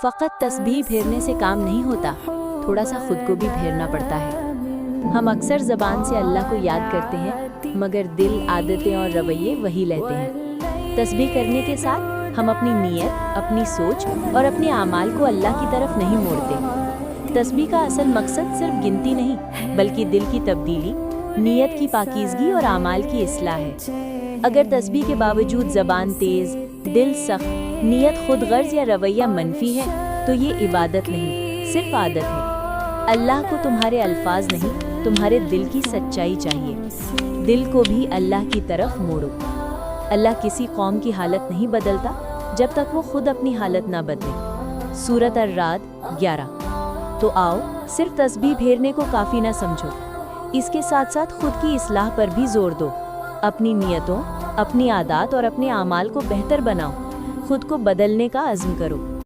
फ़कत तस्बीह फेरने से काम नहीं होता, थोड़ा सा खुद को भी फेरना पड़ता है। हम अक्सर ज़बान से अल्लाह को याद करते हैं, मगर दिल, आदतें और रवैये वही लेते हैं। तस्बीह करने के साथ हम अपनी नीयत, अपनी सोच और अपने आमाल को अल्लाह की तरफ नहीं मोड़ते। तस्बीह का असल मकसद सिर्फ गिनती नहीं, बल्कि दिल की तब्दीली, नीयत की पाकीज़गी और आमाल की इस्लाह है। अगर तस्बीह के बावजूद ज़बान तेज़, दिल सख्त, नीयत खुद गर्ज या रवैया मनफी है, तो ये इबादत नहीं, सिर्फ आदत है। अल्लाह को तुम्हारे अल्फाज नहीं, तुम्हारे दिल की सच्चाई चाहिए। दिल को भी अल्लाह की तरफ मोड़ो। अल्लाह किसी कौम की हालत नहीं बदलता जब तक वो खुद अपनी हालत ना बदले। सूरत अर्राद 11। तो आओ, सिर्फ तस्बीह फेरने को काफ़ी ना समझो, इसके साथ साथ खुद की इस्लाह पर भी जोर दो। अपनी नियतों, अपनी आदत और अपने आमाल को बेहतर बनाओ। खुद को बदलने का अज़्म करो।